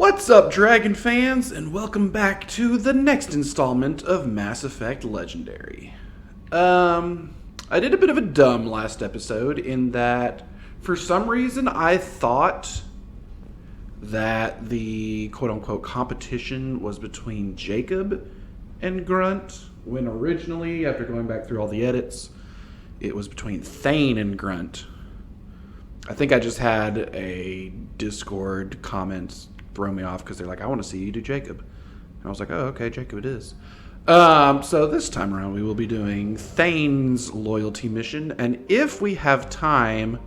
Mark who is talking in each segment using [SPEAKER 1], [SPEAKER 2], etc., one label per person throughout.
[SPEAKER 1] What's up, Dragon fans, and welcome back to the next installment of Mass Effect Legendary. I did a bit of a dumb last episode in that, for some reason, I thought that the quote-unquote competition was between Jacob and Grunt, when originally, after going back through all the edits, it was between Thane and Grunt. I think I just had a Discord comment throw me off because they're like, I want to see you do Jacob. And I was like, oh, okay, Jacob it is. So this time around, we will be doing Thane's loyalty mission. And if we have time,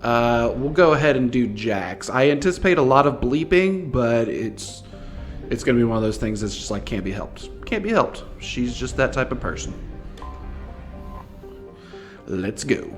[SPEAKER 1] we'll go ahead and do Jack's. I anticipate a lot of bleeping, but it's going to be one of those things that's just like, can't be helped. Can't be helped. She's just that type of person. Let's go.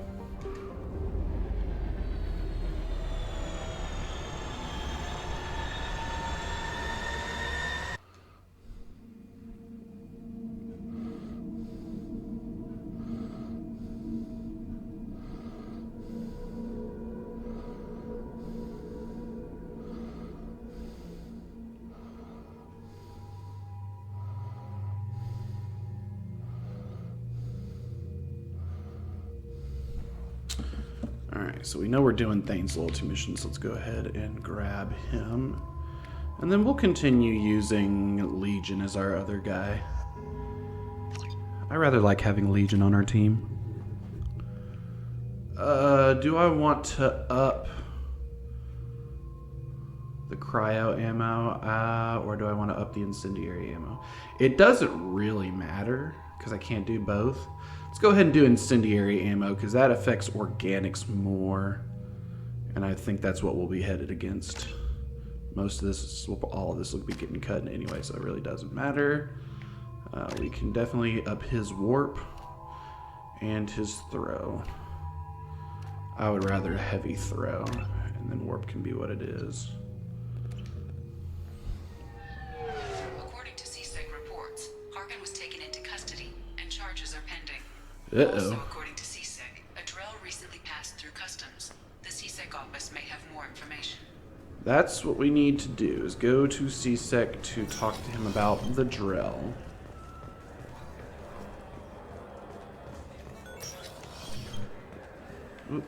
[SPEAKER 1] Alright, so we know we're doing Thane's loyalty mission, so let's go ahead and grab him. And then we'll continue using Legion as our other guy. I rather like having Legion on our team. Do I want to up the cryo ammo, or do I want to up the incendiary ammo? It doesn't really matter, because I can't do both. Let's go ahead and do incendiary ammo, because that affects organics more. And I think that's what we'll be headed against. Most of this, all of this will be getting cut anyway, so it really doesn't matter. We can definitely up his warp and his throw. I would rather heavy throw, and then warp can be what it is.
[SPEAKER 2] According to CSEC reports, Harkin was taken into custody and charges are pending.
[SPEAKER 1] Uh-oh.
[SPEAKER 2] Also, according to CSEC, a drill recently passed through customs. The CSEC office may have more information.
[SPEAKER 1] That's what we need to do, is go to CSEC to talk to him about the drill. Oop.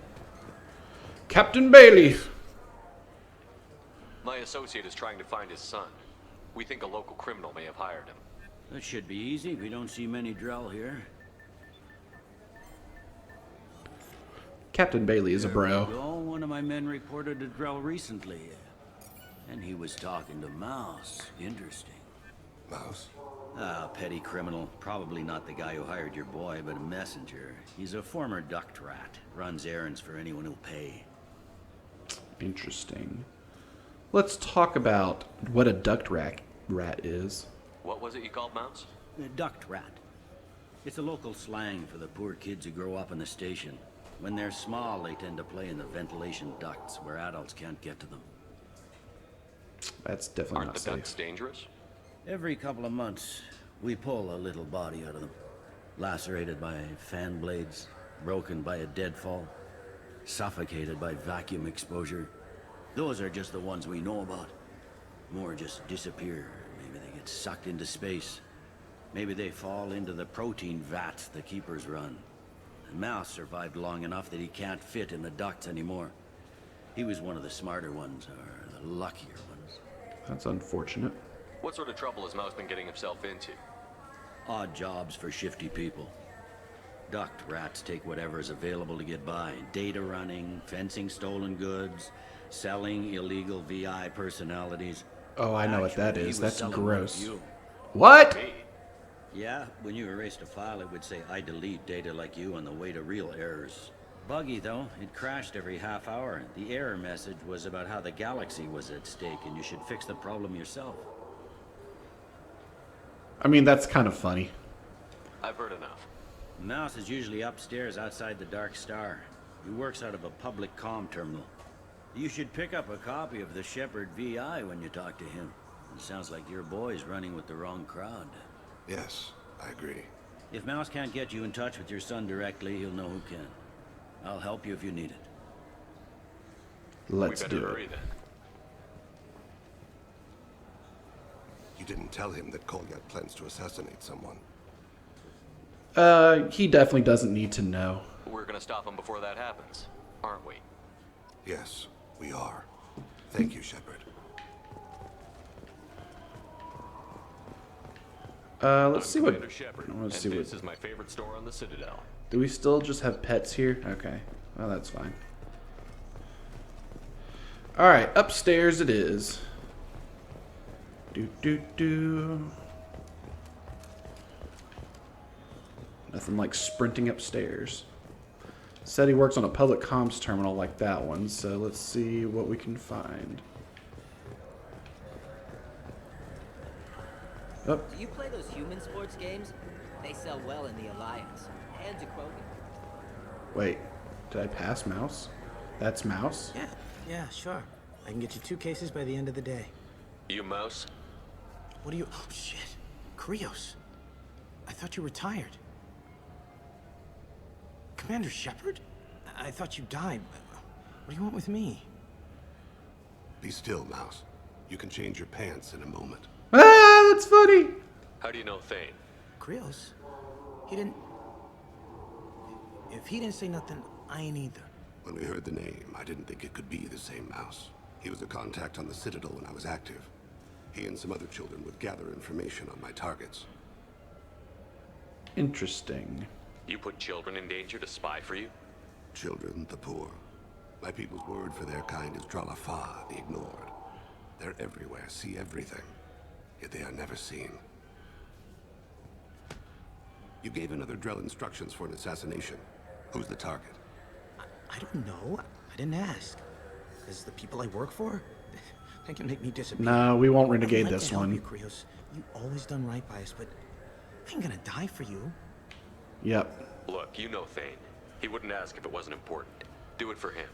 [SPEAKER 1] Captain Bailey!
[SPEAKER 3] My associate is trying to find his son. We think a local criminal may have hired him.
[SPEAKER 4] That should be easy. We don't see many Drell here.
[SPEAKER 1] Captain Bailey is a bro.
[SPEAKER 4] One of my men reported a Drell recently. And he was talking to Mouse. Interesting.
[SPEAKER 5] Mouse?
[SPEAKER 4] Ah, petty criminal. Probably not the guy who hired your boy, but a messenger. He's a former duct rat. Runs errands for anyone who'll pay.
[SPEAKER 1] Interesting. Let's talk about what a duct rat is.
[SPEAKER 3] What was it you called Mouse?
[SPEAKER 4] A duct rat. It's a local slang for the poor kids who grow up in the station. When they're small, they tend to play in the ventilation ducts where adults can't get to them.
[SPEAKER 1] That's definitely
[SPEAKER 3] Aren't
[SPEAKER 1] not
[SPEAKER 3] the
[SPEAKER 1] safe.
[SPEAKER 3] ducts dangerous?
[SPEAKER 4] Every couple of months, we pull a little body out of them. Lacerated by fan blades, broken by a deadfall, suffocated by vacuum exposure. Those are just the ones we know about. More just disappear. Maybe they get sucked into space. Maybe they fall into the protein vats the keepers run. And Mouse survived long enough that he can't fit in the ducts anymore. He was one of the smarter ones, or the luckier ones.
[SPEAKER 1] That's unfortunate.
[SPEAKER 3] What sort of trouble has Mouse been getting himself into?
[SPEAKER 4] Odd jobs for shifty people. Duct rats take whatever's available to get by. Data running, fencing stolen goods, selling illegal VI personalities.
[SPEAKER 1] Oh, I know what that
[SPEAKER 4] Actually, he
[SPEAKER 1] is.
[SPEAKER 4] was
[SPEAKER 1] That's
[SPEAKER 4] selling
[SPEAKER 1] gross.
[SPEAKER 4] you.
[SPEAKER 1] What?
[SPEAKER 3] Me?
[SPEAKER 4] Yeah, when you erased a file, it would say, I delete data like you on the way to real errors. Buggy, though. It crashed every half hour. The error message was about how the galaxy was at stake, and you should fix the problem yourself.
[SPEAKER 1] I mean, that's kind of funny.
[SPEAKER 3] I've heard enough.
[SPEAKER 4] Mouse is usually upstairs outside the Dark Star. He works out of a public comm terminal. You should pick up a copy of the Shepherd VI when you talk to him. It sounds like your boy's running with the wrong crowd.
[SPEAKER 5] Yes, I agree.
[SPEAKER 4] If Mouse can't get you in touch with your son directly, he'll know who can. I'll help you if you need it.
[SPEAKER 1] Let's
[SPEAKER 3] we better
[SPEAKER 1] do
[SPEAKER 3] hurry
[SPEAKER 1] it.
[SPEAKER 3] then.
[SPEAKER 5] didn't tell him that Kolyat plans to assassinate someone.
[SPEAKER 1] He definitely doesn't need to know.
[SPEAKER 3] We're gonna stop him before that happens, aren't we?
[SPEAKER 5] Yes, we are. Thank you, Shepard.
[SPEAKER 1] Let's see what.
[SPEAKER 3] Commander Shepard,
[SPEAKER 1] I want
[SPEAKER 3] and
[SPEAKER 1] to see
[SPEAKER 3] this
[SPEAKER 1] what.
[SPEAKER 3] is my favorite store on the Citadel.
[SPEAKER 1] Do we still just have pets here? Okay. Well, that's fine. Alright, upstairs it is. Do. Nothing like sprinting upstairs. Said he works on a public comms terminal like that one, so let's see what we can find. Oh,
[SPEAKER 6] Do you play those human sports games? They sell well in the Alliance. And to Krogan.
[SPEAKER 1] wait. Did I pass Mouse? That's Mouse?
[SPEAKER 7] Yeah, sure. I can get you 2 cases by the end of the day.
[SPEAKER 3] You Mouse?
[SPEAKER 7] What are you... Oh, shit. Krios. I thought you were retired. Commander Shepard? I thought you died. What do you want with me?
[SPEAKER 5] Be still, Mouse. You can change your pants in a moment.
[SPEAKER 1] Ah, that's funny!
[SPEAKER 3] How do you know Thane?
[SPEAKER 7] Krios? He didn't... If he didn't say nothing, I ain't either.
[SPEAKER 5] When we heard the name, I didn't think it could be the same Mouse. He was a contact on the Citadel when I was active. He and some other children would gather information on my targets.
[SPEAKER 1] Interesting.
[SPEAKER 3] You put children in danger to spy for you?
[SPEAKER 5] Children, the poor. My people's word for their kind is Dralafa, the ignored. They're everywhere, see everything. Yet they are never seen. You gave another Drell instructions for an assassination. Who's the target?
[SPEAKER 7] I don't know. I didn't ask. Is the people I work for? They can make me disappear.
[SPEAKER 1] No, we won't
[SPEAKER 7] I'd
[SPEAKER 1] renegade
[SPEAKER 7] like
[SPEAKER 1] this
[SPEAKER 7] to help
[SPEAKER 1] one.
[SPEAKER 7] You, Krios. You always done right by us, but I ain't gonna die for you.
[SPEAKER 1] Yep.
[SPEAKER 3] Look, you know Thane. He wouldn't ask if it wasn't important. Do it for him.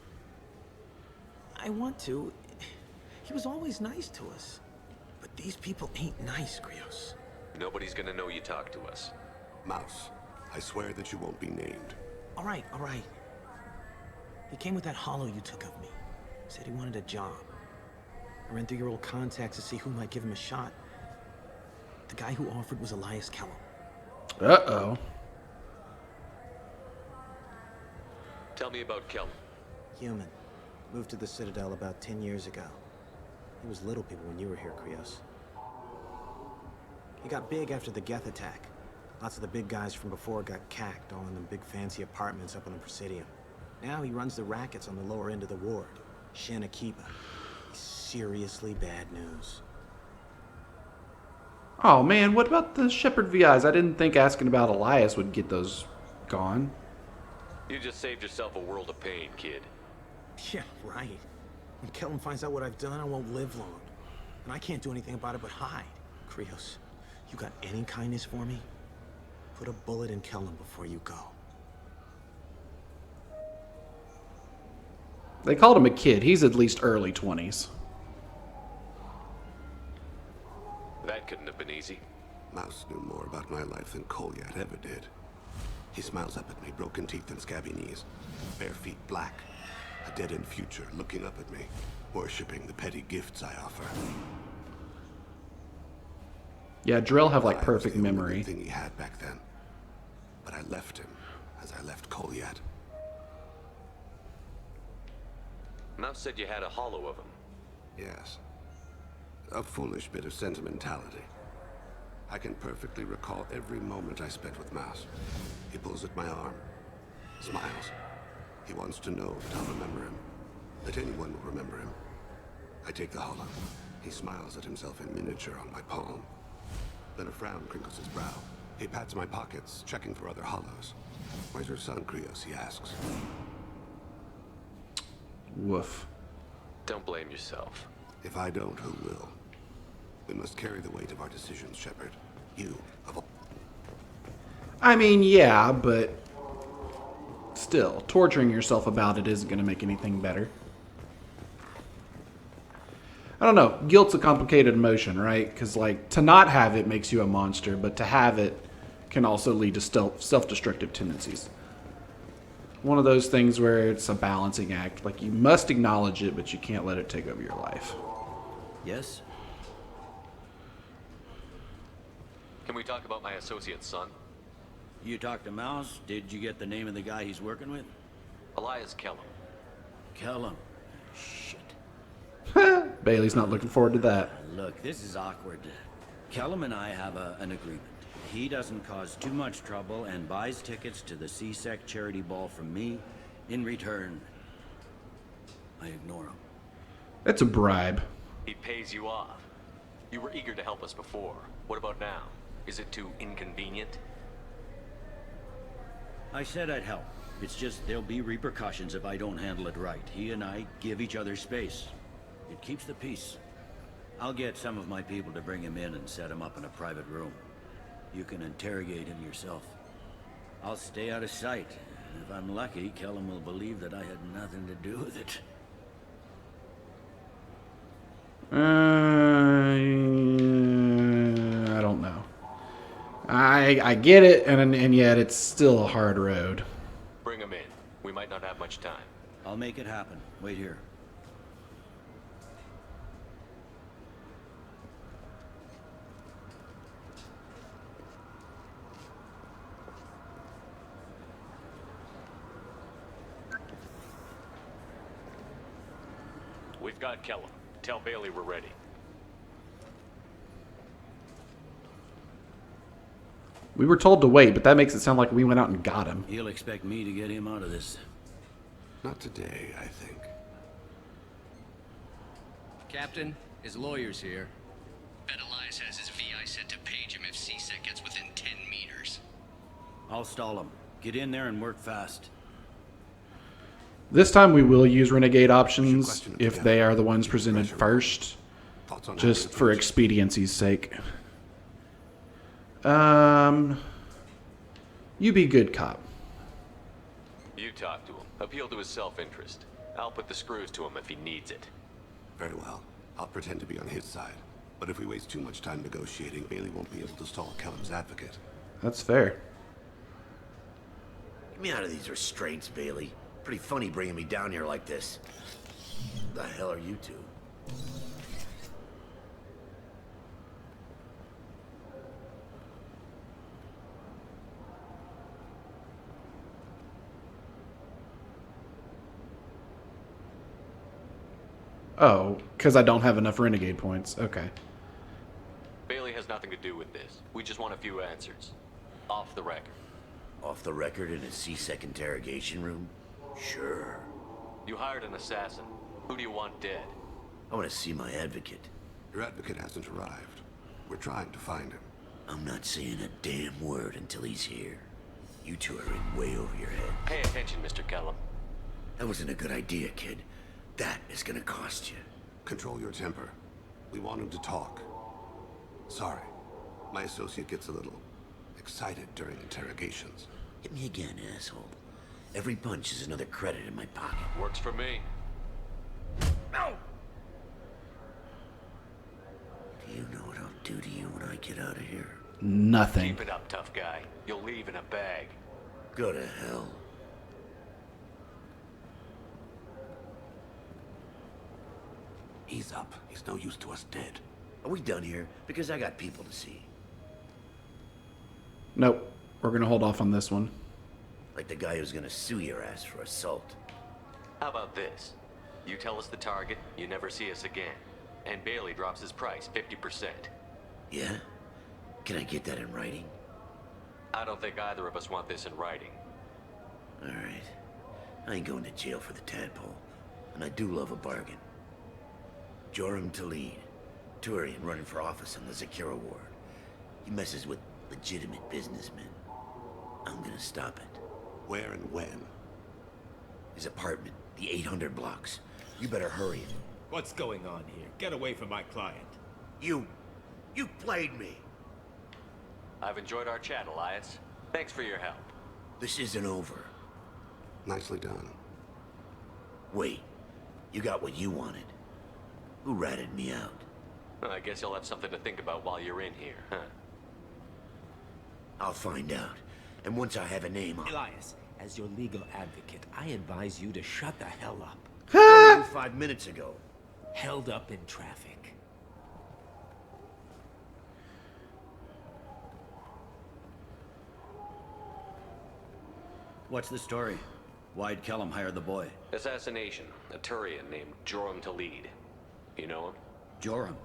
[SPEAKER 7] I want to. He was always nice to us. But these people ain't nice, Krios.
[SPEAKER 3] Nobody's gonna know you talked to us.
[SPEAKER 5] Mouse, I swear that you won't be named.
[SPEAKER 7] All right. He came with that hollow you took of me. Said he wanted a job. I ran through your old contacts to see who might give him a shot. The guy who offered was Elias Kellum.
[SPEAKER 1] Uh-oh.
[SPEAKER 3] Tell me about Kellum.
[SPEAKER 7] Human. Moved to the Citadel about 10 years ago. He was little people when you were here, Krios. He got big after the Geth attack. Lots of the big guys from before got cacked, all in them big fancy apartments up on the Presidium. Now he runs the rackets on the lower end of the ward. Shanakiba. He's seriously bad news.
[SPEAKER 1] Oh man, what about the Shepard VIs? I didn't think asking about Elias would get those gone.
[SPEAKER 3] You just saved yourself a world of pain, kid.
[SPEAKER 7] Yeah, right. When Kellum finds out what I've done, I won't live long. And I can't do anything about it but hide. Krios, you got any kindness for me? Put a bullet in Kellum before you go.
[SPEAKER 1] They called him a kid. He's at least early 20s.
[SPEAKER 3] That couldn't have been easy.
[SPEAKER 5] Mouse knew more about my life than Kolyat ever did. He smiles up at me, broken teeth and scabby knees. Bare feet black. A dead-end future looking up at me, worshipping the petty gifts I offer.
[SPEAKER 1] Yeah, Drill have like
[SPEAKER 5] I was
[SPEAKER 1] perfect
[SPEAKER 5] the only
[SPEAKER 1] memory.
[SPEAKER 5] good thing he had back then. But I left him, as I left Kolyat.
[SPEAKER 3] Mouse said you had a hollow of him.
[SPEAKER 5] Yes. A foolish bit of sentimentality. I can perfectly recall every moment I spent with Mouse. He pulls at my arm, smiles. He wants to know that I'll remember him, that anyone will remember him. I take the hollow. He smiles at himself in miniature on my palm. Then a frown crinkles his brow. He pats my pockets, checking for other hollows. Where's your son, Krios? He asks.
[SPEAKER 1] Woof.
[SPEAKER 3] Don't blame yourself.
[SPEAKER 5] If I don't, who will? We must carry the weight of our decisions, Shepard. You, of all...
[SPEAKER 1] I mean, yeah, but still, torturing yourself about it isn't going to make anything better. I don't know. Guilt's a complicated emotion, right? Because, like, to not have it makes you a monster, but to have it can also lead to self-destructive tendencies. One of those things where it's a balancing act. Like, you must acknowledge it, but you can't let it take over your life.
[SPEAKER 4] Yes?
[SPEAKER 3] Can we talk about my associate's son?
[SPEAKER 4] You talked to Mouse? Did you get the name of the guy he's working with?
[SPEAKER 3] Elias Kellum.
[SPEAKER 4] Kellum. Shit.
[SPEAKER 1] Bailey's not looking forward to that.
[SPEAKER 4] Look, this is awkward. Kellum and I have an agreement. He doesn't cause too much trouble and buys tickets to the CSEC charity ball from me. In return, I ignore him.
[SPEAKER 1] It's a bribe.
[SPEAKER 3] He pays you off. You were eager to help us before. What about now? Is it too inconvenient?
[SPEAKER 4] I said I'd help. It's just there'll be repercussions if I don't handle it right. He and I give each other space. It keeps the peace. I'll get some of my people to bring him in and set him up in a private room. You can interrogate him yourself. I'll stay out of sight. And if I'm lucky, Kellum will believe that I had nothing to do with it.
[SPEAKER 1] I don't know. I get it, and yet it's still a hard road.
[SPEAKER 3] Bring him in. We might not have much time.
[SPEAKER 4] I'll make it happen. Wait here.
[SPEAKER 3] We've got Kellum. Tell Bailey we're ready.
[SPEAKER 1] We were told to wait, but that makes it sound like we went out and got him.
[SPEAKER 4] He'll expect me to get him out of this.
[SPEAKER 5] Not today, I think.
[SPEAKER 8] Captain, his lawyer's here.
[SPEAKER 9] Bet Elias has his VI set to page him if CSEC gets within 10 meters.
[SPEAKER 4] I'll stall him. Get in there and work fast.
[SPEAKER 1] This time we will use renegade options if they are the ones presented first, just for expediency's sake. You be good cop.
[SPEAKER 3] You talk to him. Appeal to his self-interest. I'll put the screws to him if he needs it.
[SPEAKER 5] Very well. I'll pretend to be on his side. But if we waste too much time negotiating, Bailey won't be able to stall Kellum's advocate.
[SPEAKER 1] That's fair.
[SPEAKER 10] Get me out of these restraints, Bailey. Pretty funny bringing me down here like this. The hell are you two?
[SPEAKER 1] Oh, because I don't have enough renegade points. Okay.
[SPEAKER 3] Bailey has nothing to do with this. We just want a few answers. Off the record.
[SPEAKER 10] Off the record in a CSEC interrogation room? Sure.
[SPEAKER 3] You hired an assassin. Who do you want dead?
[SPEAKER 10] I want to see my advocate.
[SPEAKER 5] Your advocate hasn't arrived. We're trying to find him.
[SPEAKER 10] I'm not saying a damn word until he's here. You two are in way over your head.
[SPEAKER 3] Pay attention, Mr. Kellum.
[SPEAKER 10] That wasn't a good idea, kid. That is gonna cost you.
[SPEAKER 5] Control your temper. We want him to talk. Sorry. My associate gets a little excited during interrogations.
[SPEAKER 10] Hit me again, asshole. Every punch is another credit in my pocket.
[SPEAKER 3] Works for me.
[SPEAKER 10] No! Do you know what I'll do to you when I get out of here?
[SPEAKER 1] Nothing.
[SPEAKER 3] Keep it up, tough guy. You'll leave in a bag.
[SPEAKER 10] Go to hell.
[SPEAKER 5] He's up. He's no use to us dead.
[SPEAKER 10] Are we done here? Because I got people to see.
[SPEAKER 1] Nope. We're going to hold off on this one.
[SPEAKER 10] Like the guy who's gonna sue your ass for assault.
[SPEAKER 3] How about this? You tell us the target, you never see us again. And Bailey drops his price 50%.
[SPEAKER 10] Yeah? Can I get that in writing?
[SPEAKER 3] I don't think either of us want this in writing.
[SPEAKER 10] Alright. I ain't going to jail for the tadpole. And I do love a bargain. Joram Talid, Turian running for office on the Zakira Ward. He messes with legitimate businessmen. I'm gonna stop it.
[SPEAKER 5] Where and when?
[SPEAKER 10] His apartment, the 800 blocks. You better hurry it.
[SPEAKER 11] What's going on here? Get away from my client.
[SPEAKER 10] You played me.
[SPEAKER 3] I've enjoyed our chat, Elias. Thanks for your help.
[SPEAKER 10] This isn't over.
[SPEAKER 5] Nicely done.
[SPEAKER 10] Wait, you got what you wanted. Who ratted me out?
[SPEAKER 3] I guess you'll have something to think about while you're in here, huh?
[SPEAKER 10] I'll find out. And once I have a name, I'll...
[SPEAKER 7] Elias, as your legal advocate, I advise you to shut the hell up.
[SPEAKER 10] Where were you 5 minutes ago?
[SPEAKER 7] Held up in traffic.
[SPEAKER 4] What's the story? Why'd Kellum hire the boy?
[SPEAKER 3] Assassination. A Turian named Joram to lead. You know him?
[SPEAKER 4] Joram?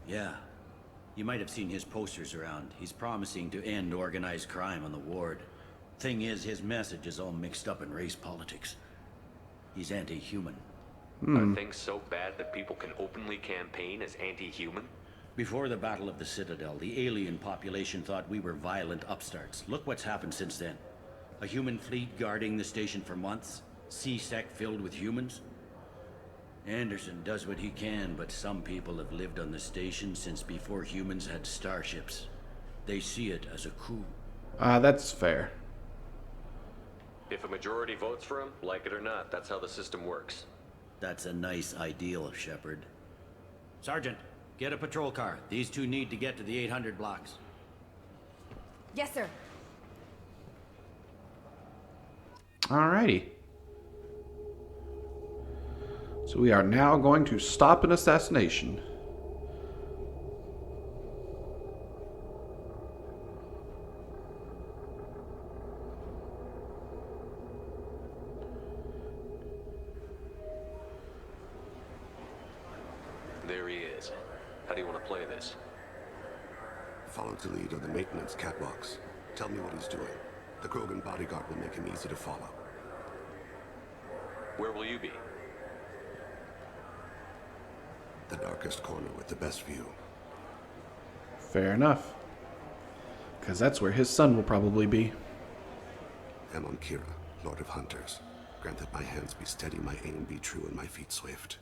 [SPEAKER 4] Yeah. You might have seen his posters around. He's promising to end organized crime on the ward. Thing is, his message is all mixed up in race politics. He's anti-human.
[SPEAKER 3] Are things so bad that people can openly campaign as anti-human?
[SPEAKER 4] Before the Battle of the Citadel, the alien population thought we were violent upstarts. Look what's happened since then. A human fleet guarding the station for months. C-Sec filled with humans. Anderson does what he can, but some people have lived on the station since before humans had starships. They see it as a coup.
[SPEAKER 1] That's fair.
[SPEAKER 3] If a majority votes for him, like it or not, that's how the system works.
[SPEAKER 4] That's a nice ideal, Shepard. Sergeant, get a patrol car. These two need to get to the 800 blocks.
[SPEAKER 12] Yes, sir.
[SPEAKER 1] Alrighty. So we are now going to stop an assassination.
[SPEAKER 3] There he is. How do you want to play this?
[SPEAKER 5] Follow to lead on the maintenance catwalks. Tell me what he's doing. The Krogan bodyguard will make him easy to follow.
[SPEAKER 3] Where will you be?
[SPEAKER 5] The darkest corner with the best view.
[SPEAKER 1] Fair enough. Because that's where his son will probably be.
[SPEAKER 5] Amon Kira, Lord of Hunters. Grant that my hands be steady, my aim be true, and my feet swift.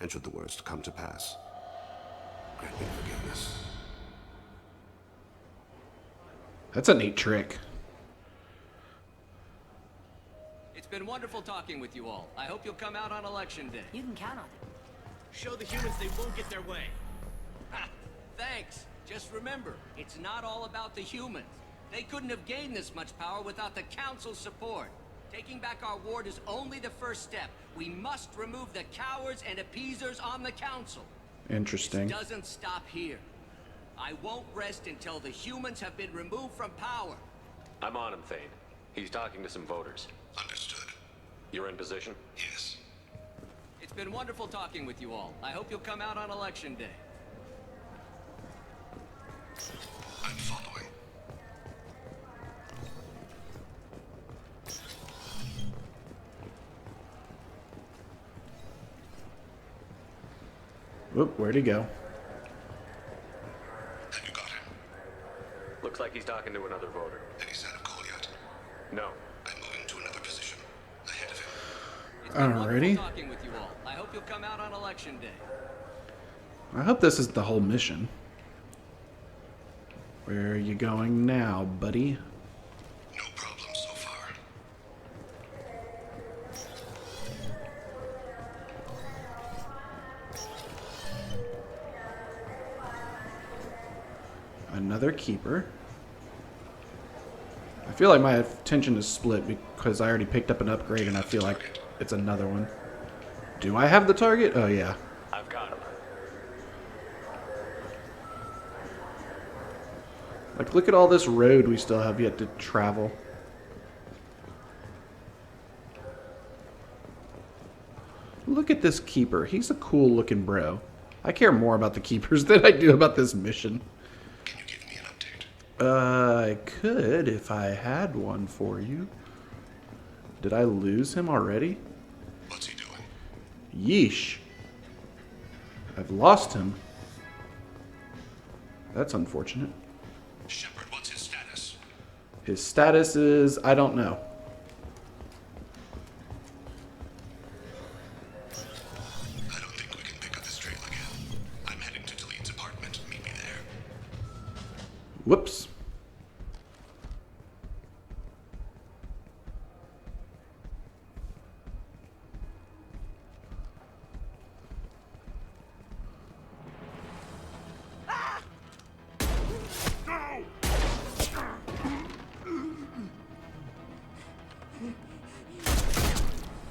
[SPEAKER 5] And should the worst come to pass, grant me forgiveness.
[SPEAKER 1] That's a neat trick.
[SPEAKER 8] It's been wonderful talking with you all. I hope you'll come out on election day.
[SPEAKER 12] You can count on it.
[SPEAKER 11] Show the humans they won't get their way.
[SPEAKER 8] Ha! Thanks. Just remember, it's not all about the humans. They couldn't have gained this much power without the Council's support. Taking back our ward is only the first step. We must remove the cowards and appeasers on the Council.
[SPEAKER 1] Interesting.
[SPEAKER 8] This doesn't stop here. I won't rest until the humans have been removed from power.
[SPEAKER 3] I'm on him, Thane. He's talking to some voters.
[SPEAKER 5] Understood.
[SPEAKER 3] You're in position?
[SPEAKER 5] Yes.
[SPEAKER 8] It's been wonderful talking with you all. I hope you'll come out on election day.
[SPEAKER 5] I'm following.
[SPEAKER 1] Whoop, where'd he go?
[SPEAKER 5] Have you got him?
[SPEAKER 3] Looks like he's talking to another voter.
[SPEAKER 5] Any sign of call yet?
[SPEAKER 3] No.
[SPEAKER 5] I'm moving to another position. Ahead of him.
[SPEAKER 8] It's been
[SPEAKER 1] Alrighty.
[SPEAKER 8] wonderful talking with you all. I hope you'll come out on election day.
[SPEAKER 1] I hope this is the whole mission. Where are you going now, buddy?
[SPEAKER 5] No problem so far.
[SPEAKER 1] Another keeper. I feel like my attention is split because I already picked up an upgrade and I feel like it's another one. Do I have the target? Oh, yeah.
[SPEAKER 3] I've got him.
[SPEAKER 1] Like, look at all this road we still have yet to travel. Look at this keeper. He's a cool looking bro. I care more about the keepers than I do about this mission.
[SPEAKER 5] Can you give me an update?
[SPEAKER 1] I could if I had one for you. Did I lose him already?
[SPEAKER 5] What's he doing?
[SPEAKER 1] Yeesh. I've lost him. That's unfortunate.
[SPEAKER 5] Shepard, what's his status?
[SPEAKER 1] His status is, I don't know.
[SPEAKER 5] I don't think we can pick up this trail again. I'm heading to Taleed's apartment. Meet me there.
[SPEAKER 1] Whoops.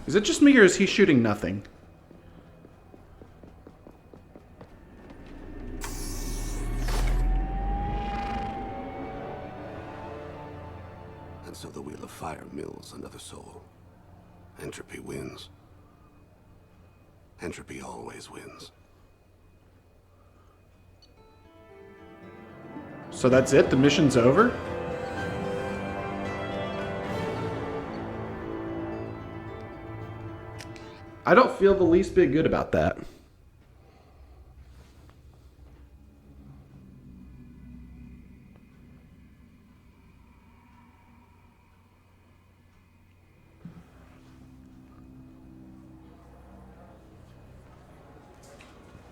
[SPEAKER 1] Is it just me or is he shooting nothing?
[SPEAKER 5] And so the wheel of fire mills another soul. Entropy wins. Entropy always wins.
[SPEAKER 1] So that's it? The mission's over? I don't feel the least bit good about that.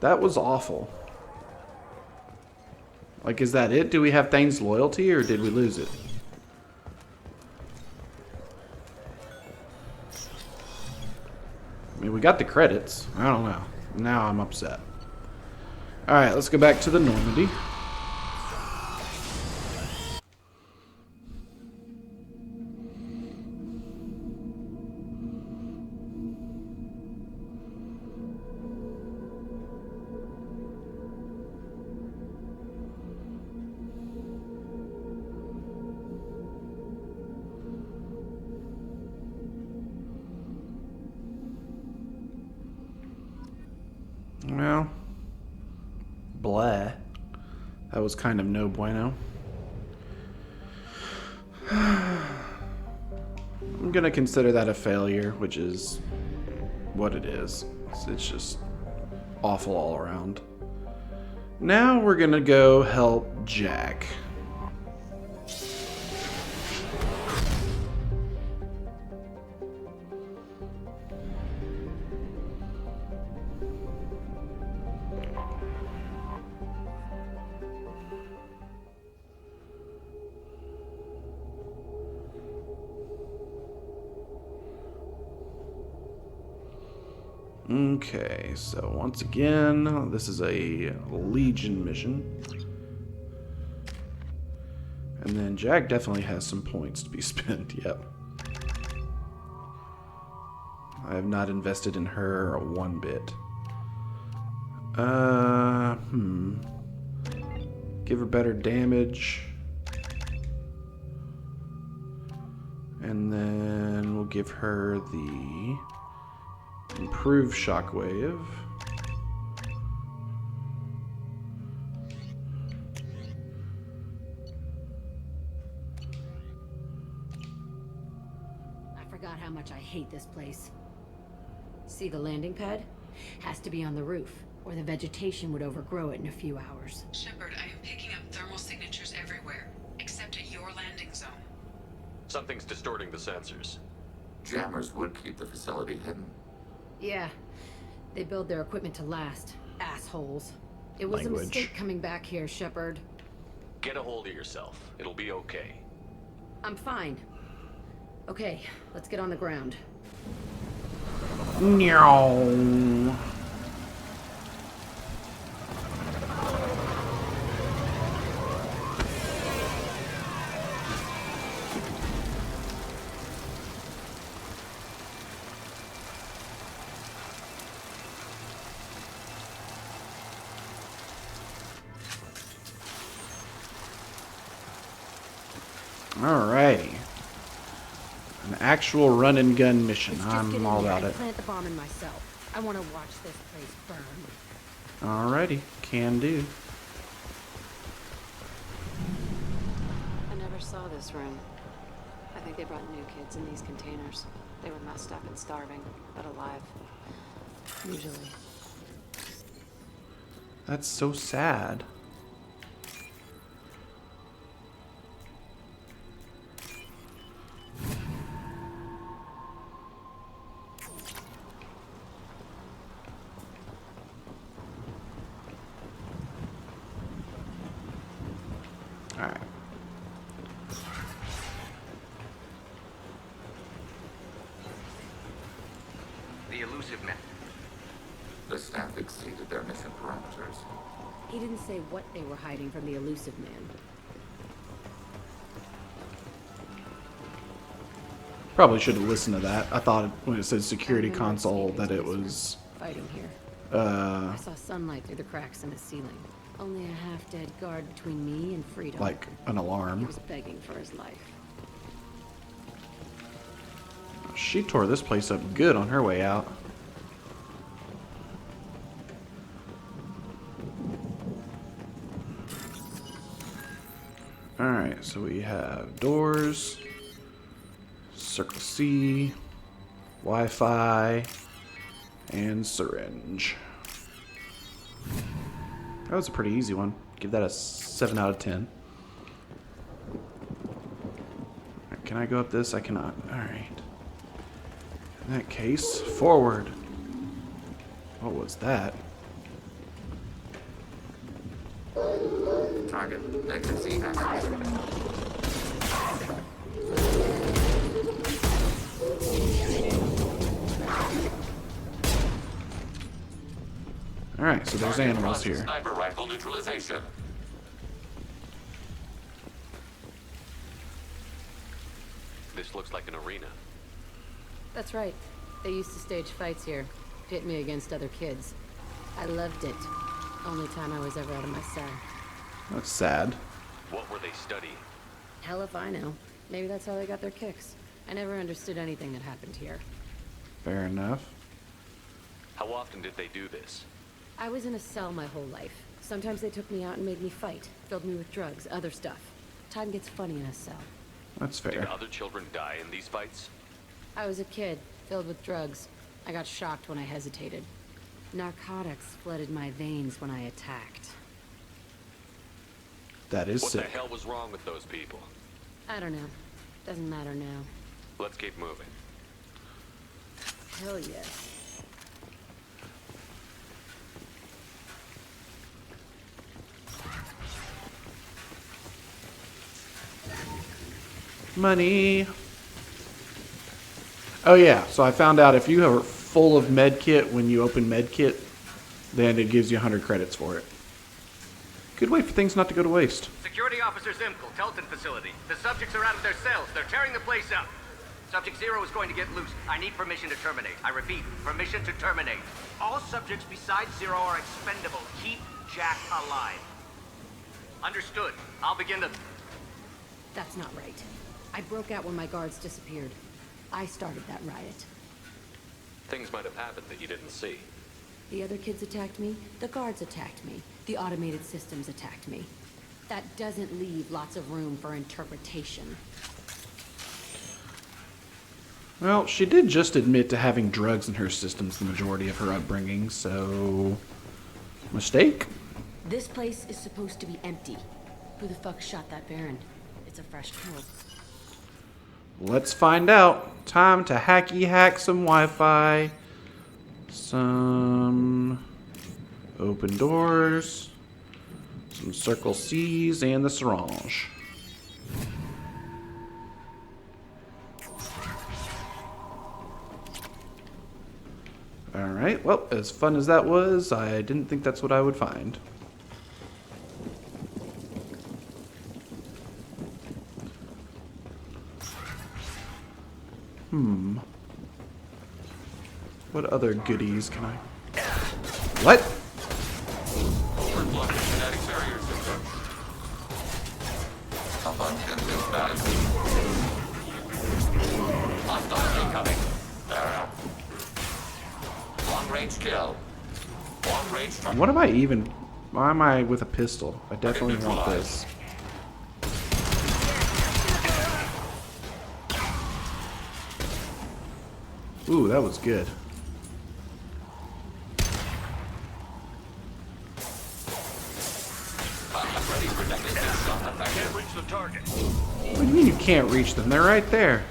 [SPEAKER 1] That was awful. Like, is that it? Do we have Thane's loyalty, or did we lose it? I mean, we got the credits. I don't know. Now I'm upset. Alright, let's go back to the Normandy. Well, blah. That was kind of no bueno. I'm gonna consider that a failure, which is what it is. It's just awful all around. Now we're gonna go help Jack. Okay, so once again, this is a Legion mission. And then Jack definitely has some points to be spent, yep. I have not invested in her one bit. Give her better damage. And then we'll give her the improved shockwave.
[SPEAKER 13] I forgot how much I hate this place. See the landing pad? Has to be on the roof, or the vegetation would overgrow it in a few hours.
[SPEAKER 2] Shepard, I am picking up thermal signatures everywhere, except at your landing zone.
[SPEAKER 3] Something's distorting the sensors.
[SPEAKER 14] Jammers would keep the facility hidden.
[SPEAKER 13] Yeah, they build their equipment to last. Assholes. It was a mistake coming back here, Shepard.
[SPEAKER 3] Get a hold of yourself. It'll be okay.
[SPEAKER 13] I'm fine. Okay, let's get on the ground.
[SPEAKER 1] No. Alrighty. An actual run and gun mission. I'm all about it.
[SPEAKER 13] Plant the bomb in myself. I want to watch this place burn.
[SPEAKER 1] Alrighty, can do.
[SPEAKER 15] I never saw this room. I think they brought new kids in these containers. They were messed up and starving, but alive. Usually.
[SPEAKER 1] That's so sad. Alright.
[SPEAKER 14] The elusive man. The staff exceeded their mission parameters.
[SPEAKER 13] He didn't say what they were hiding from the elusive man.
[SPEAKER 1] Probably should have listened to that. I thought when it said security console that it was
[SPEAKER 13] fighting here. I saw sunlight through the cracks in the ceiling. Only a half-dead guard between me and freedom.
[SPEAKER 1] Like an alarm.
[SPEAKER 13] He was begging for his life.
[SPEAKER 1] She tore this place up good on her way out. Alright, so we have doors, Circle C, Wi-Fi, and syringe. That was a pretty easy one. Give that a 7 out of 10. Can I go up this? I cannot. Alright. In that case, forward. What was that?
[SPEAKER 14] Target, negative Z access.
[SPEAKER 1] Alright, so there's animals here.
[SPEAKER 14] Sniper rifle neutralization.
[SPEAKER 3] This looks like an arena.
[SPEAKER 13] That's right. They used to stage fights here. Pit me against other kids. I loved it. Only time I was ever out of my cell.
[SPEAKER 1] That's sad.
[SPEAKER 3] What were they studying?
[SPEAKER 13] Hell if I know. Maybe that's how they got their kicks. I never understood anything that happened here.
[SPEAKER 1] Fair enough.
[SPEAKER 3] How often did they do this?
[SPEAKER 13] I was in a cell my whole life. Sometimes they took me out and made me fight. Filled me with drugs, other stuff. Time gets funny in a cell.
[SPEAKER 1] That's fair.
[SPEAKER 3] Did other children die in these fights?
[SPEAKER 13] I was a kid, filled with drugs. I got shocked when I hesitated. Narcotics flooded my veins when I attacked.
[SPEAKER 1] That is
[SPEAKER 3] What
[SPEAKER 1] sick.
[SPEAKER 3] the hell was wrong with those people?
[SPEAKER 13] I don't know. Doesn't matter now.
[SPEAKER 3] Let's keep moving.
[SPEAKER 13] Hell yes.
[SPEAKER 1] Money. Oh yeah, so I found out if you are full of med kit when you open med kit, then it gives you 100 credits for it. Good way for things not to go to waste.
[SPEAKER 11] Security Officer Zimkel, Telton facility. The subjects are out of their cells. They're tearing the place up. Subject 0 is going to get loose. I need permission to terminate. I repeat, permission to terminate. All subjects besides 0 are expendable. Keep Jack alive. Understood. I'll begin the...
[SPEAKER 13] That's not right. I broke out when my guards disappeared. I started that riot.
[SPEAKER 3] Things might have happened that you didn't see.
[SPEAKER 13] The other kids attacked me. The guards attacked me. The automated systems attacked me. That doesn't leave lots of room for interpretation.
[SPEAKER 1] Well, she did just admit to having drugs in her systems the majority of her upbringing, so... Mistake?
[SPEAKER 13] This place is supposed to be empty. Who the fuck shot that Baron? It's a fresh kill.
[SPEAKER 1] Let's find out. Time to hacky hack some Wi-Fi. Some open doors. Some Circle C's and the syringe. Alright, well, as fun as that was, I didn't think that's what I would find. What other goodies can I... What?
[SPEAKER 14] Overblocking kinetic barrier system. Abundant dispatch. Hostile incoming. Long range kill. Long range target.
[SPEAKER 1] What am I even... Why am I with a pistol? I definitely want this. Ooh, that was good.
[SPEAKER 11] Can't reach the target.
[SPEAKER 1] What do you mean you can't reach them? They're right there.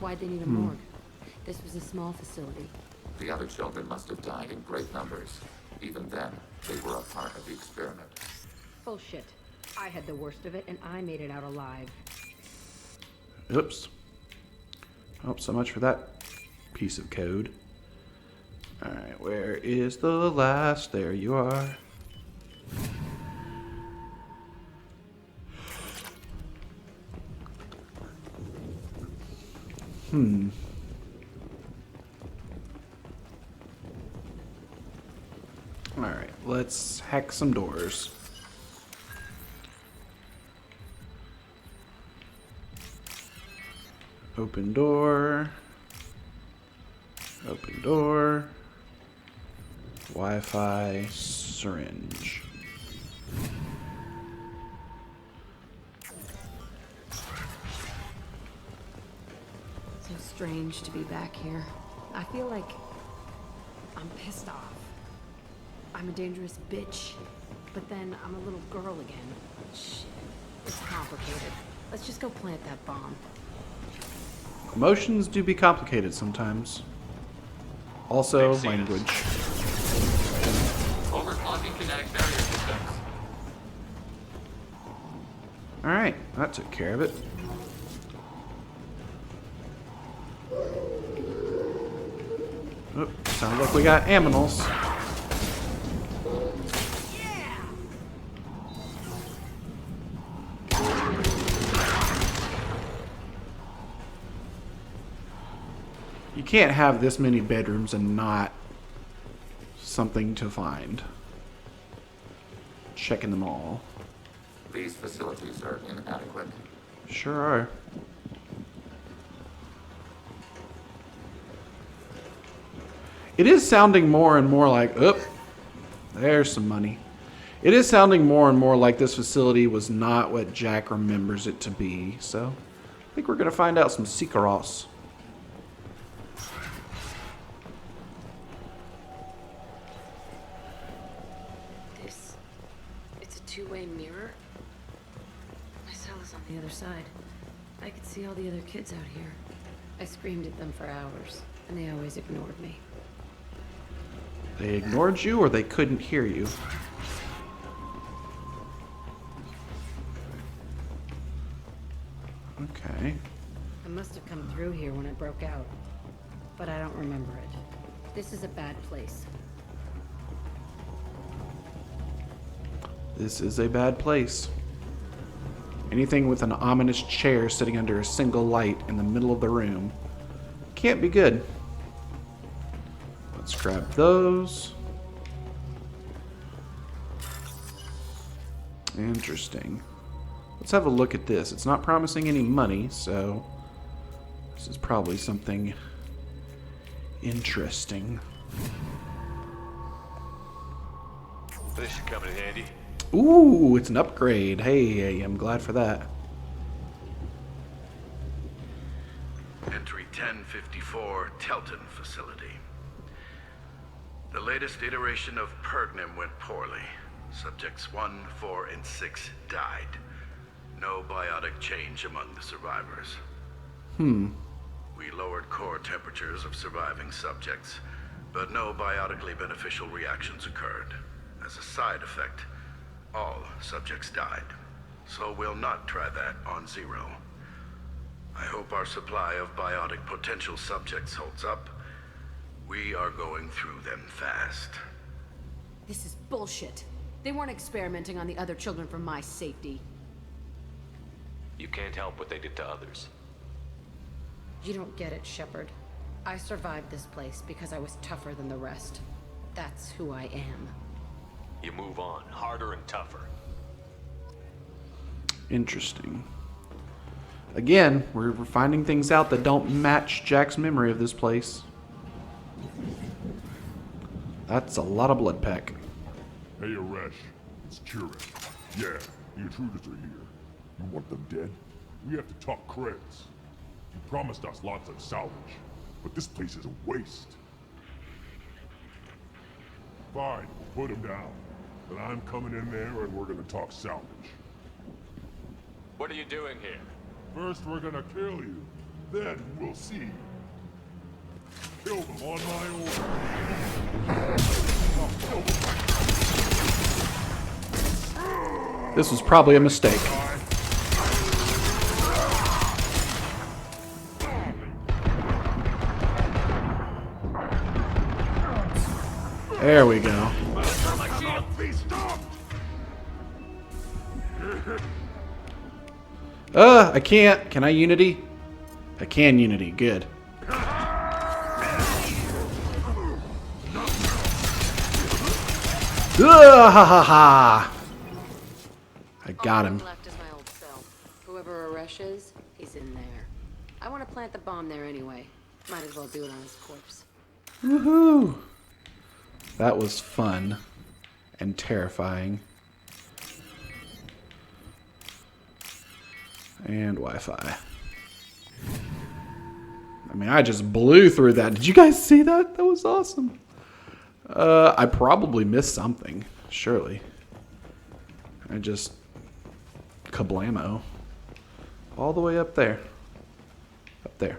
[SPEAKER 13] Why'd they need a morgue? This was a small facility.
[SPEAKER 14] The other children must have died in great numbers. Even then, they were a part of the experiment.
[SPEAKER 13] Bullshit. I had the worst of it, and I made it out alive.
[SPEAKER 1] Oops. Oh, so much for that piece of code. Alright, where is the last? There you are. let's hack some doors. Open door. Open door. Wi-Fi syringe.
[SPEAKER 13] So strange to be back here. I feel like I'm pissed off. I'm a dangerous bitch, but then I'm a little girl again. Shit, it's complicated. Let's just go plant that bomb.
[SPEAKER 1] Emotions do be complicated sometimes. Also, language.
[SPEAKER 14] Overclocking kinetic barrier systems.
[SPEAKER 1] Alright, that took care of it. Oh, sounds like we got aminals. You can't have this many bedrooms and not something to find. Checking them all.
[SPEAKER 14] These facilities are inadequate.
[SPEAKER 1] Sure are. It is sounding more and more like, oh, there's some money. It is sounding more and more like this facility was not what Jack remembers it to be. So I think we're going to find out some secrets.
[SPEAKER 13] It's a two-way mirror. My cell is on the other side. I could see all the other kids out here. I screamed at them for hours, and they always ignored me.
[SPEAKER 1] They ignored you or they couldn't hear you? Okay.
[SPEAKER 13] I must have come through here when it broke out, but I don't remember it. This is a bad place.
[SPEAKER 1] This is a bad place. Anything with an ominous chair sitting under a single light in the middle of the room can't be good. Let's grab those. Interesting. Let's have a look at this. It's not promising any money, so this is probably something interesting.
[SPEAKER 3] This should come in handy.
[SPEAKER 1] Ooh, it's an upgrade. Hey, I'm glad for that.
[SPEAKER 16] Entry 1054, Telton facility. The latest iteration of Pergnum went poorly. Subjects 1, 4, and 6 died. No biotic change among the survivors. We lowered core temperatures of surviving subjects, but no biotically beneficial reactions occurred. As a side effect, all subjects died. So we'll not try that on Zero. I hope our supply of biotic potential subjects holds up. We are going through them fast.
[SPEAKER 13] This is bullshit. They weren't experimenting on the other children for my safety.
[SPEAKER 3] You can't help what they did to others.
[SPEAKER 13] You don't get it, Shepard. I survived this place because I was tougher than the rest. That's who I am.
[SPEAKER 3] You move on, harder and tougher.
[SPEAKER 1] Interesting. Again, we're finding things out that don't match Jack's memory of this place. That's a lot of blood pack.
[SPEAKER 17] Hey, Aresh. It's Kieran. Yeah, the intruders are here. You want them dead? We have to talk creds. You promised us lots of salvage, but this place is a waste. Fine, put him down. But I'm coming in there and we're gonna talk salvage.
[SPEAKER 3] What are you doing here?
[SPEAKER 17] First we're gonna kill you, then we'll see. Kill them on my order.
[SPEAKER 1] This was probably a mistake. There we go. I can't. Can I Unity? I can Unity. Good. Ha ha ha! I got him.
[SPEAKER 15] Left is my old cell. Whoever Aresh is, he's in there. I want to plant the bomb there anyway. Might as well do it on his corpse.
[SPEAKER 1] Woohoo! That was fun and terrifying. And Wi-Fi. I mean, I just blew through that. Did you guys see that? That was awesome. I probably missed something. Surely. I just... kablamo. All the way up there. Up there.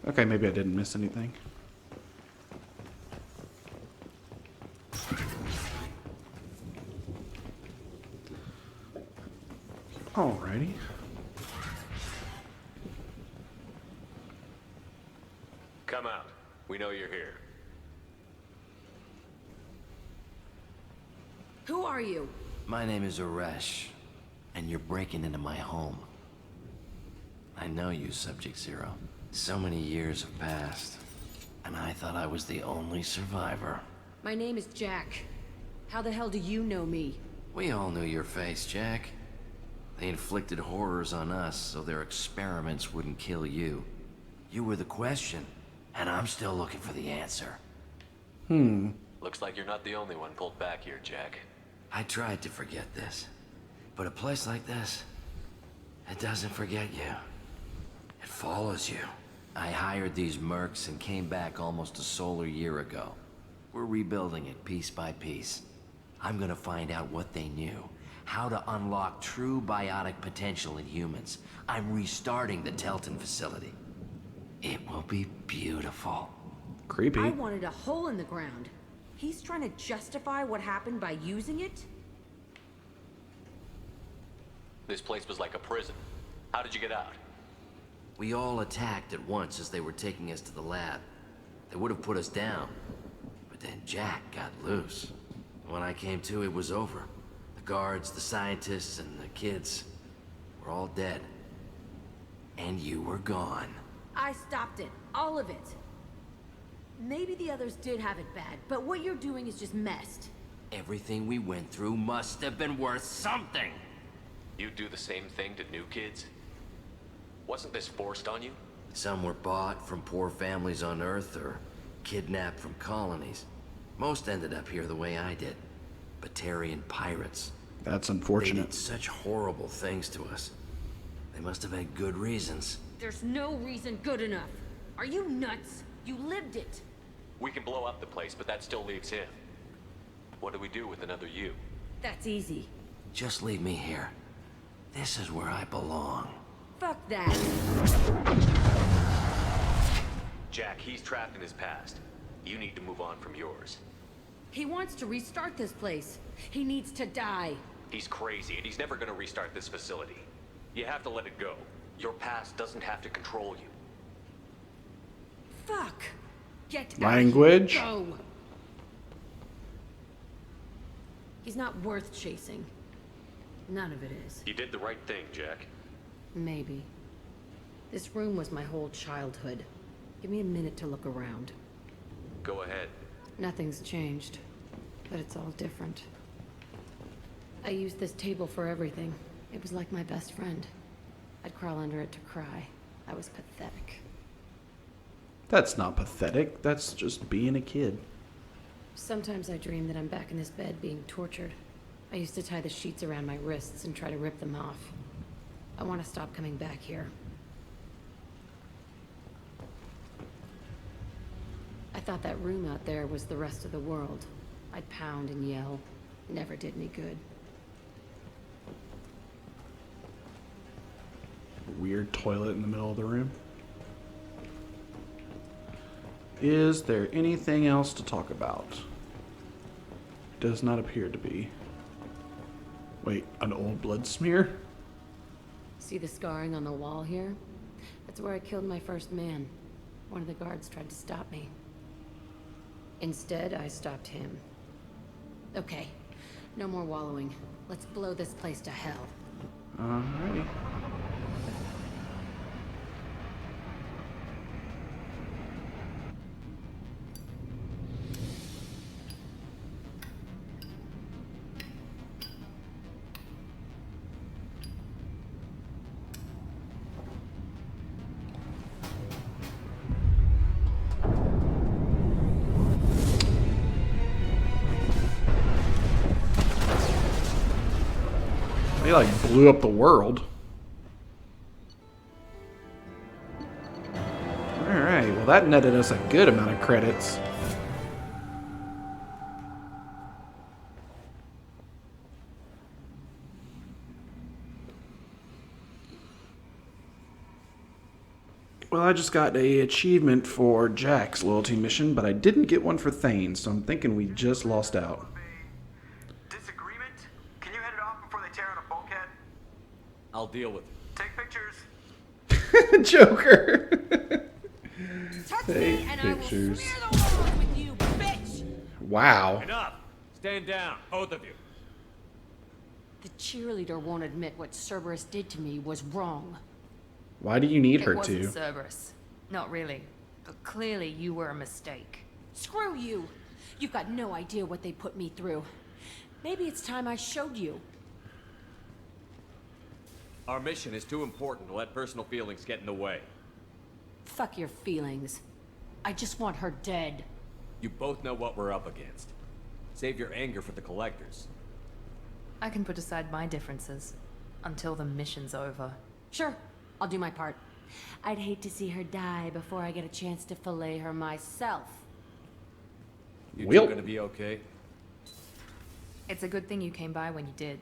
[SPEAKER 1] Okay, maybe I didn't miss anything. Alrighty.
[SPEAKER 3] Come out. We know you're here.
[SPEAKER 15] Who are you?
[SPEAKER 4] My name is Aresh, and you're breaking into my home. I know you, Subject Zero. So many years have passed, and I thought I was the only survivor.
[SPEAKER 15] My name is Jack. How the hell do you know me?
[SPEAKER 4] We all knew your face, Jack. They inflicted horrors on us so their experiments wouldn't kill you. You were the question, and I'm still looking for the answer.
[SPEAKER 3] Looks like you're not the only one pulled back here, Jack.
[SPEAKER 4] I tried to forget this, but a place like this, it doesn't forget you. It follows you. I hired these mercs and came back almost a solar year ago. We're rebuilding it piece by piece. I'm gonna find out what they knew, how to unlock true biotic potential in humans. I'm restarting the Telton facility. It will be beautiful.
[SPEAKER 1] Creepy.
[SPEAKER 12] I wanted a hole in the ground. He's trying to justify what happened by using it?
[SPEAKER 3] This place was like a prison. How did you get out?
[SPEAKER 4] We all attacked at once as they were taking us to the lab. They would have put us down, but then Jack got loose. When I came to, it was over. The guards, the scientists, and the kids were all dead. And you were gone.
[SPEAKER 12] I stopped it. All of it. Maybe the others did have it bad, but what you're doing is just messed.
[SPEAKER 4] Everything we went through must have been worth something.
[SPEAKER 3] You do the same thing to new kids? Wasn't this forced on you?
[SPEAKER 4] Some were bought from poor families on Earth or kidnapped from colonies. Most ended up here the way I did. Batarian pirates.
[SPEAKER 1] That's
[SPEAKER 4] They
[SPEAKER 1] unfortunate.
[SPEAKER 4] did such horrible things to us. They must have had good reasons.
[SPEAKER 12] There's no reason good enough. Are you nuts? You lived it.
[SPEAKER 3] We can blow up the place, but that still leaves him. What do we do with another you?
[SPEAKER 12] That's easy.
[SPEAKER 4] Just leave me here. This is where I belong.
[SPEAKER 12] Fuck that.
[SPEAKER 3] Jack, he's trapped in his past. You need to move on from yours.
[SPEAKER 12] He wants to restart this place. He needs to die.
[SPEAKER 3] He's crazy, and he's never gonna restart this facility. You have to let it go. Your past doesn't have to control you.
[SPEAKER 12] Fuck. Get
[SPEAKER 1] Language?
[SPEAKER 12] out. Go. He's not worth chasing. None of it is.
[SPEAKER 3] You did the right thing, Jack.
[SPEAKER 15] Maybe. This room was my whole childhood. Give me a minute to look around.
[SPEAKER 3] Go ahead.
[SPEAKER 15] Nothing's changed, but it's all different. I used this table for everything. It was like my best friend. I'd crawl under it to cry. I was pathetic.
[SPEAKER 1] That's not pathetic. That's just being a kid.
[SPEAKER 15] Sometimes I dream that I'm back in this bed being tortured. I used to tie the sheets around my wrists and try to rip them off. I want to stop coming back here. I thought that room out there was the rest of the world. I'd pound and yell. Never did any good.
[SPEAKER 1] Weird toilet in the middle of the room. Is there anything else to talk about? Does not appear to be. Wait, an old blood smear?
[SPEAKER 15] See the scarring on the wall here? That's where I killed my first man. One of the guards tried to stop me. Instead, I stopped him. Okay, no more wallowing. Let's blow this place to hell.
[SPEAKER 1] Alrighty. They like blew up the world. Alright, well that netted us a good amount of credits. Well, I just got a achievement for Jack's loyalty mission, but I didn't get one for Thane, so I'm thinking we just lost out.
[SPEAKER 11] Disagreement? Can you head it off before they tear out a bulkhead?
[SPEAKER 3] I'll deal with it.
[SPEAKER 11] Take pictures.
[SPEAKER 1] Joker.
[SPEAKER 12] Touch
[SPEAKER 1] Take
[SPEAKER 12] me and
[SPEAKER 1] pictures.
[SPEAKER 12] I will smear the walls with you, bitch!
[SPEAKER 1] Wow.
[SPEAKER 3] Enough! Stand down, both of you.
[SPEAKER 15] The cheerleader won't admit what Cerberus did to me was wrong.
[SPEAKER 1] Why do you need her
[SPEAKER 13] It wasn't
[SPEAKER 1] to?
[SPEAKER 13] Cerberus. Not really. But clearly you were a mistake.
[SPEAKER 12] Screw you! You've got no idea what they put me through. Maybe it's time I showed you.
[SPEAKER 3] Our mission is too important to let personal feelings get in the way.
[SPEAKER 12] Fuck your feelings. I just want her dead.
[SPEAKER 3] You both know what we're up against. Save your anger for the collectors.
[SPEAKER 13] I can put aside my differences until the mission's over.
[SPEAKER 12] Sure, I'll do my part. I'd hate to see her die before I get a chance to fillet her myself.
[SPEAKER 3] You
[SPEAKER 1] Will.
[SPEAKER 3] two gonna be okay?
[SPEAKER 13] It's a good thing you came by when you did.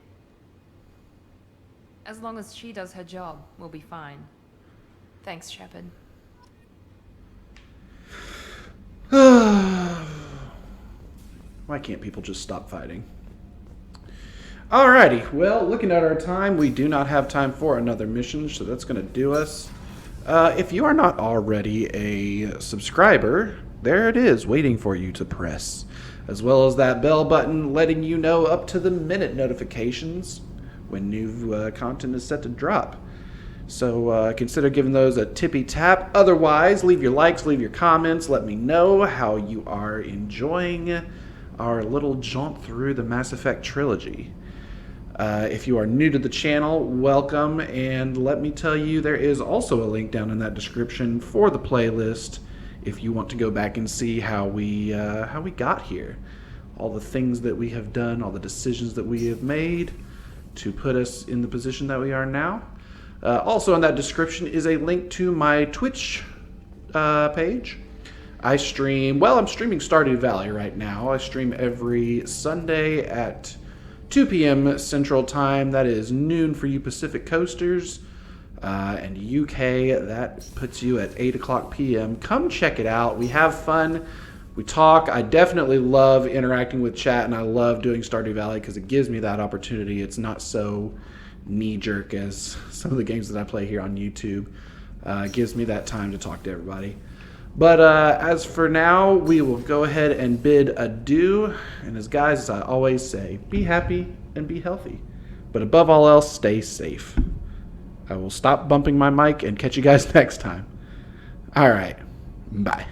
[SPEAKER 13] As long as she does her job, we'll be fine. Thanks, Shepard.
[SPEAKER 1] Why can't people just stop fighting? Alrighty, well, looking at our time, we do not have time for another mission, so that's going to do us. If you are not already a subscriber, there it is, waiting for you to press. As well as that bell button letting you know up to the minute notifications when new content is set to drop. So consider giving those a tippy tap. Otherwise, leave your likes, leave your comments. Let me know how you are enjoying our little jaunt through the Mass Effect trilogy. If you are new to the channel, welcome, and let me tell you there is also a link down in that description for the playlist if you want to go back and see how we got here. All the things that we have done, all the decisions that we have made to put us in the position that we are now. Also in that description is a link to my Twitch page. I'm streaming Stardew Valley right now. I stream every Sunday at 2 p.m. Central Time. That is noon for you Pacific Coasters. And UK, that puts you at 8 o'clock p.m. Come check it out. We have fun. We talk. I definitely love interacting with chat, and I love doing Stardew Valley because it gives me that opportunity. It's not so knee-jerk as some of the games that I play here on YouTube. It gives me that time to talk to everybody. But as for now, we will go ahead and bid adieu. And as guys, as I always say, be happy and be healthy. But above all else, stay safe. I will stop bumping my mic and catch you guys next time. All right. Bye.